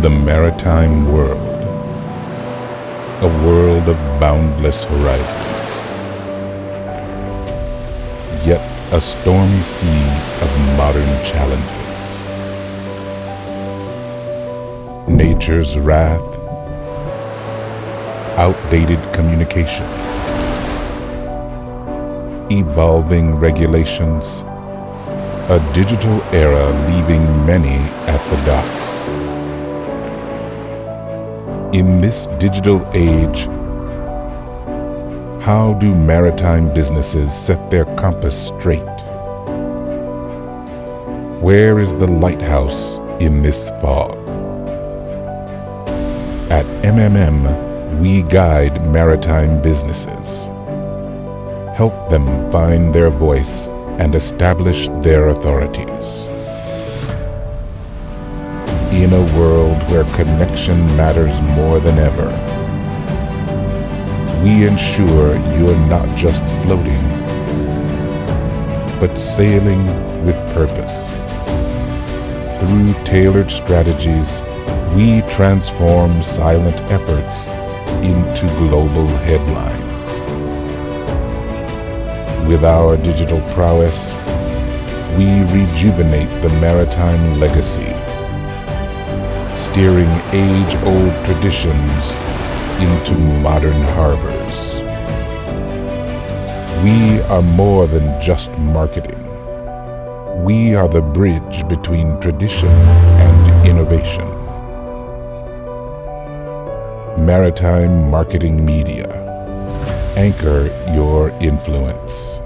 The maritime world, a world of boundless horizons, yet a stormy sea of modern challenges. Nature's wrath, outdated communication, evolving regulations, a digital era leaving many at the docks. In this digital age, how do maritime businesses set their compass straight? Where is the lighthouse in this fog? At MMM, we guide maritime businesses, help them find their voice and establish their authorities. In a world where connection matters more than ever, we ensure you're not just floating, but sailing with purpose. Through tailored strategies, we transform silent efforts into global headlines. With our digital prowess, we rejuvenate the maritime legacy, steering age-old traditions into modern harbors. We are more than just marketing. We are the bridge between tradition and innovation. Maritime Marketing Media. Anchor your influence.